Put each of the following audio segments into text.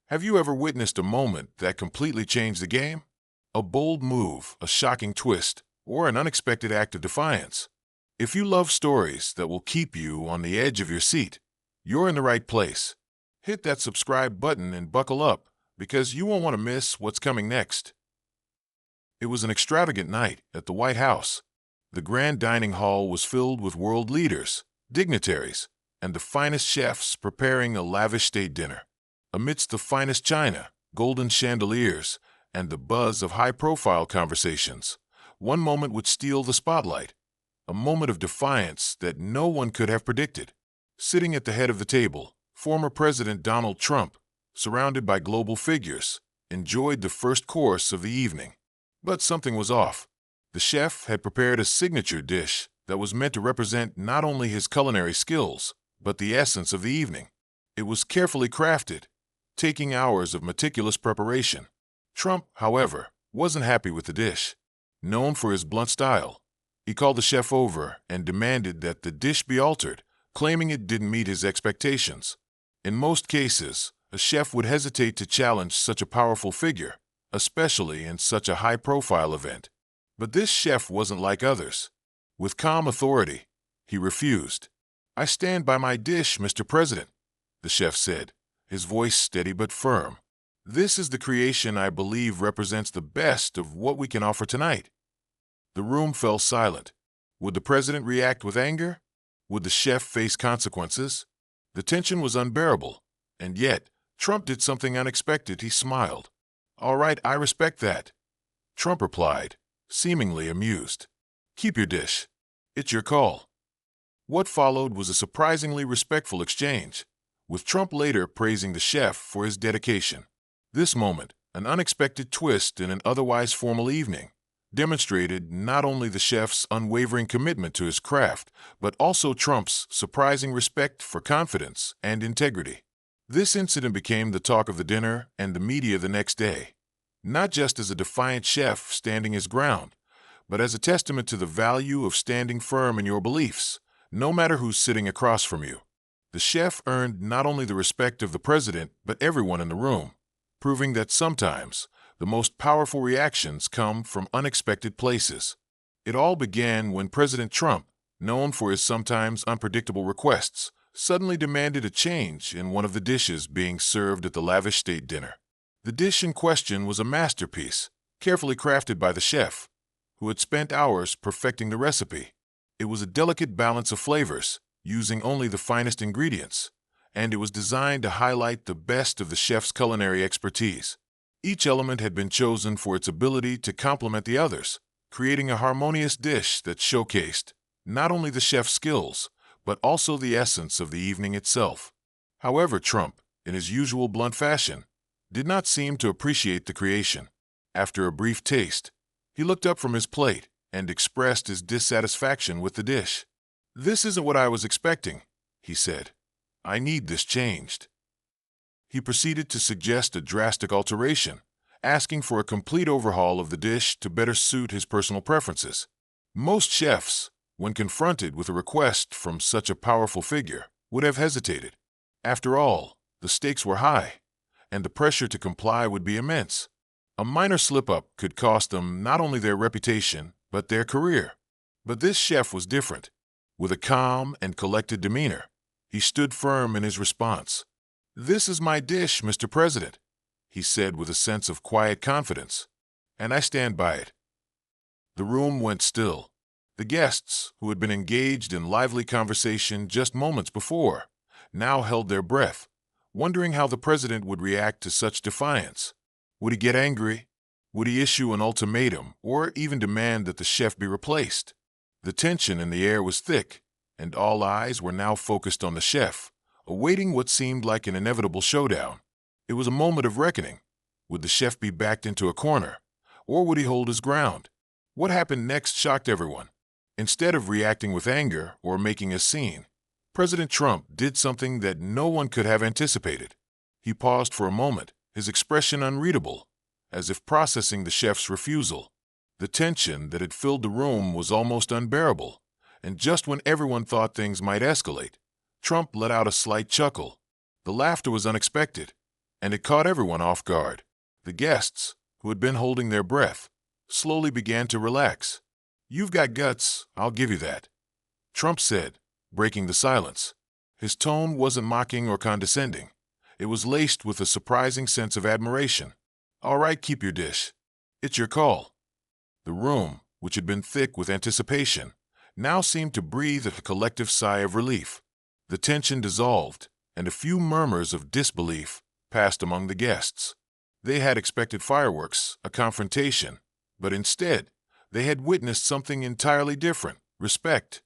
Have you ever witnessed a moment that completely changed the game? A bold move, a shocking twist, or an unexpected act of defiance? If you love stories that will keep you on the edge of your seat, you're in the right place. Hit that subscribe button and buckle up, because you won't want to miss what's coming next. It was an extravagant night at the White House. The grand dining hall was filled with world leaders, dignitaries, and the finest chefs preparing a lavish state dinner. Amidst the finest china, golden chandeliers, and the buzz of high-profile conversations, one moment would steal the spotlight, a moment of defiance that no one could have predicted. Sitting at the head of the table, former President Donald Trump, surrounded by global figures, enjoyed the first course of the evening. But something was off. The chef had prepared a signature dish that was meant to represent not only his culinary skills, but the essence of the evening. It was carefully crafted, taking hours of meticulous preparation. Trump, however, wasn't happy with the dish. Known for his blunt style, he called the chef over and demanded that the dish be altered, claiming it didn't meet his expectations. In most cases, a chef would hesitate to challenge such a powerful figure, especially in such a high-profile event. But this chef wasn't like others. With calm authority, he refused. "I stand by my dish, Mr. President," the chef said, his voice steady but firm. "This is the creation I believe represents the best of what we can offer tonight." The room fell silent. Would the president react with anger? Would the chef face consequences? The tension was unbearable, and yet Trump did something unexpected. He smiled. "All right, I respect that," Trump replied, seemingly amused. "Keep your dish. It's your call." What followed was a surprisingly respectful exchange, with Trump later praising the chef for his dedication. This moment, an unexpected twist in an otherwise formal evening, demonstrated not only the chef's unwavering commitment to his craft, but also Trump's surprising respect for confidence and integrity. This incident became the talk of the dinner and the media the next day, not just as a defiant chef standing his ground, but as a testament to the value of standing firm in your beliefs, no matter who's sitting across from you. The chef earned not only the respect of the president, but everyone in the room, proving that sometimes the most powerful reactions come from unexpected places. It all began when President Trump, known for his sometimes unpredictable requests, suddenly demanded a change in one of the dishes being served at the lavish state dinner. The dish in question was a masterpiece, carefully crafted by the chef, who had spent hours perfecting the recipe. It was a delicate balance of flavors, using only the finest ingredients, and it was designed to highlight the best of the chef's culinary expertise. Each element had been chosen for its ability to complement the others, creating a harmonious dish that showcased not only the chef's skills, but also the essence of the evening itself. However, Trump, in his usual blunt fashion, did not seem to appreciate the creation. After a brief taste, he looked up from his plate and expressed his dissatisfaction with the dish. "This isn't what I was expecting," he said. "I need this changed." He proceeded to suggest a drastic alteration, asking for a complete overhaul of the dish to better suit his personal preferences. Most chefs, when confronted with a request from such a powerful figure, would have hesitated. After all, the stakes were high, and the pressure to comply would be immense. A minor slip-up could cost them not only their reputation, but their career. But this chef was different. With a calm and collected demeanor, he stood firm in his response. "This is my dish, Mr. President," he said with a sense of quiet confidence, "and I stand by it." The room went still. The guests, who had been engaged in lively conversation just moments before, now held their breath, wondering how the president would react to such defiance. Would he get angry? Would he issue an ultimatum or even demand that the chef be replaced? The tension in the air was thick, and all eyes were now focused on the chef, awaiting what seemed like an inevitable showdown. It was a moment of reckoning. Would the chef be backed into a corner, or would he hold his ground? What happened next shocked everyone. Instead of reacting with anger or making a scene, President Trump did something that no one could have anticipated. He paused for a moment, his expression unreadable, as if processing the chef's refusal. The tension that had filled the room was almost unbearable, and just when everyone thought things might escalate, Trump let out a slight chuckle. The laughter was unexpected, and it caught everyone off guard. The guests, who had been holding their breath, slowly began to relax. "You've got guts, I'll give you that," Trump said, breaking the silence. His tone wasn't mocking or condescending. It was laced with a surprising sense of admiration. "All right, keep your dish. It's your call." The room, which had been thick with anticipation, now seemed to breathe a collective sigh of relief. The tension dissolved, and a few murmurs of disbelief passed among the guests. They had expected fireworks, a confrontation, but instead, they had witnessed something entirely different: respect.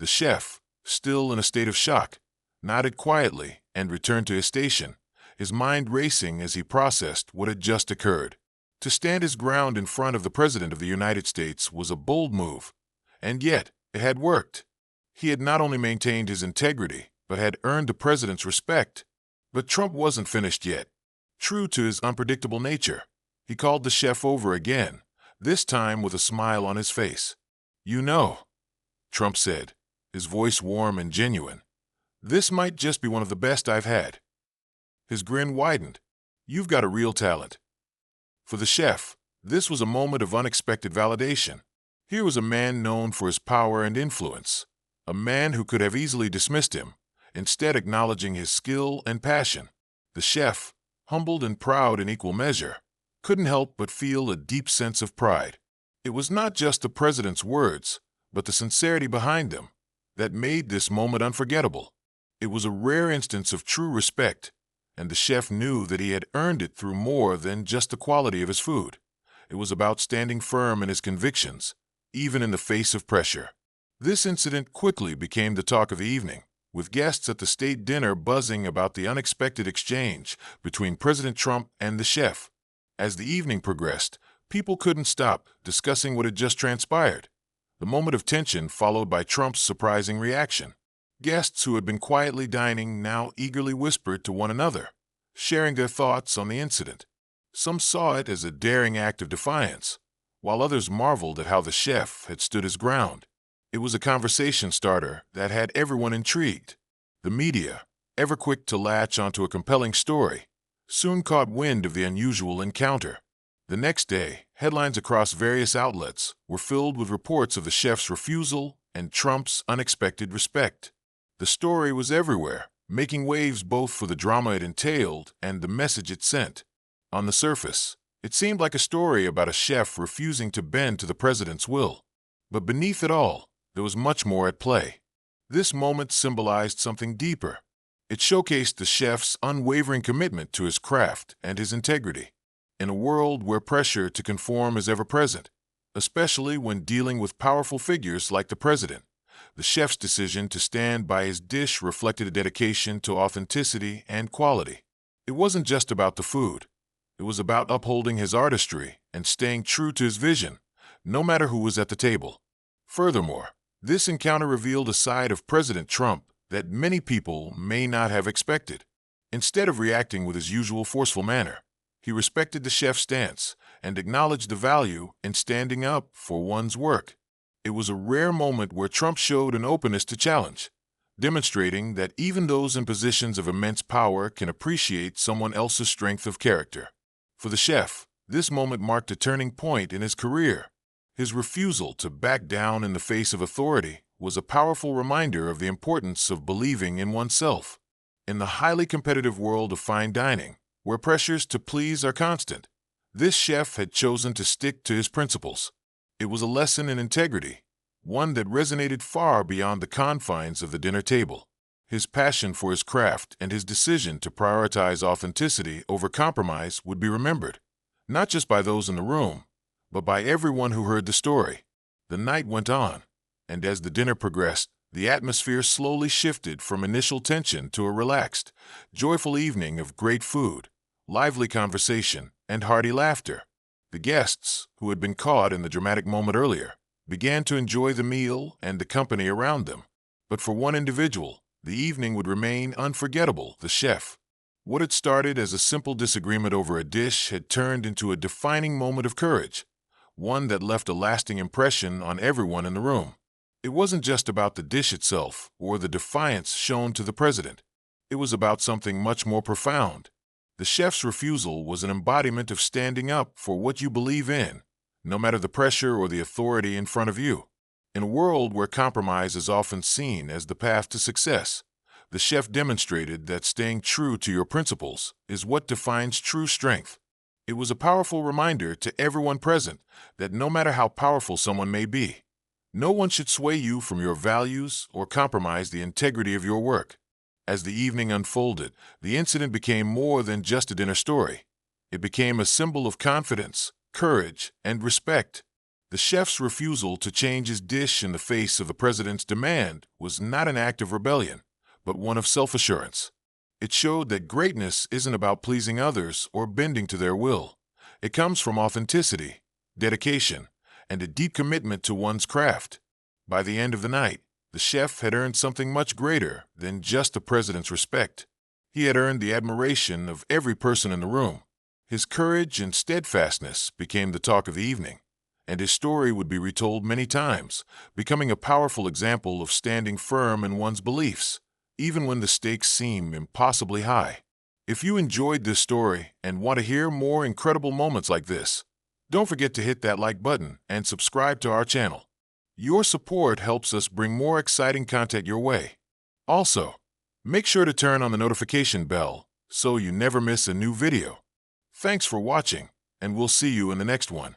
The chef, still in a state of shock, nodded quietly and returned to his station, his mind racing as he processed what had just occurred. To stand his ground in front of the President of the United States was a bold move, and yet it had worked. He had not only maintained his integrity, but had earned the President's respect. But Trump wasn't finished yet. True to his unpredictable nature, he called the chef over again, this time with a smile on his face. "You know," Trump said, his voice warm and genuine, "this might just be one of the best I've had." His grin widened. "You've got a real talent." For the chef, this was a moment of unexpected validation. Here was a man known for his power and influence, a man who could have easily dismissed him, instead acknowledging his skill and passion. The chef, humbled and proud in equal measure, couldn't help but feel a deep sense of pride. It was not just the President's words, but the sincerity behind them, that made this moment unforgettable. It was a rare instance of true respect, and the chef knew that he had earned it through more than just the quality of his food. It was about standing firm in his convictions, even in the face of pressure. This incident quickly became the talk of the evening, with guests at the state dinner buzzing about the unexpected exchange between President Trump and the chef. As the evening progressed, people couldn't stop discussing what had just transpired. The moment of tension followed by Trump's surprising reaction. Guests who had been quietly dining now eagerly whispered to one another, sharing their thoughts on the incident. Some saw it as a daring act of defiance, while others marveled at how the chef had stood his ground. It was a conversation starter that had everyone intrigued. The media, ever quick to latch onto a compelling story, soon caught wind of the unusual encounter. The next day, headlines across various outlets were filled with reports of the chef's refusal and Trump's unexpected respect. The story was everywhere, making waves both for the drama it entailed and the message it sent. On the surface, it seemed like a story about a chef refusing to bend to the President's will. But beneath it all, there was much more at play. This moment symbolized something deeper. It showcased the chef's unwavering commitment to his craft and his integrity. In a world where pressure to conform is ever present, especially when dealing with powerful figures like the President, the chef's decision to stand by his dish reflected a dedication to authenticity and quality. It wasn't just about the food. It was about upholding his artistry and staying true to his vision, no matter who was at the table. Furthermore, this encounter revealed a side of President Trump that many people may not have expected. Instead of reacting with his usual forceful manner, he respected the chef's stance and acknowledged the value in standing up for one's work. It was a rare moment where Trump showed an openness to challenge, demonstrating that even those in positions of immense power can appreciate someone else's strength of character. For the chef, this moment marked a turning point in his career. His refusal to back down in the face of authority was a powerful reminder of the importance of believing in oneself. In the highly competitive world of fine dining, where pressures to please are constant, this chef had chosen to stick to his principles. It was a lesson in integrity, one that resonated far beyond the confines of the dinner table. His passion for his craft and his decision to prioritize authenticity over compromise would be remembered, not just by those in the room, but by everyone who heard the story. The night went on, and as the dinner progressed, the atmosphere slowly shifted from initial tension to a relaxed, joyful evening of great food, lively conversation, and hearty laughter. The guests, who had been caught in the dramatic moment earlier, began to enjoy the meal and the company around them. But for one individual, the evening would remain unforgettable: the chef. What had started as a simple disagreement over a dish had turned into a defining moment of courage, one that left a lasting impression on everyone in the room. It wasn't just about the dish itself or the defiance shown to the President. It was about something much more profound: The chef's refusal was an embodiment of standing up for what you believe in, no matter the pressure or the authority in front of you. In a world where compromise is often seen as the path to success, the chef demonstrated that staying true to your principles is what defines true strength. It was a powerful reminder to everyone present that no matter how powerful someone may be, no one should sway you from your values or compromise the integrity of your work. As the evening unfolded, the incident became more than just a dinner story. It became a symbol of confidence, courage, and respect. The chef's refusal to change his dish in the face of the president's demand was not an act of rebellion, but one of self-assurance. It showed that greatness isn't about pleasing others or bending to their will. It comes from authenticity, dedication, and a deep commitment to one's craft. By the end of the night, the chef had earned something much greater than just the president's respect. He had earned the admiration of every person in the room. His courage and steadfastness became the talk of the evening, and his story would be retold many times, becoming a powerful example of standing firm in one's beliefs, even when the stakes seem impossibly high. If you enjoyed this story and want to hear more incredible moments like this, don't forget to hit that like button and subscribe to our channel. Your support helps us bring more exciting content your way. Also, make sure to turn on the notification bell so you never miss a new video. Thanks for watching, and we'll see you in the next one.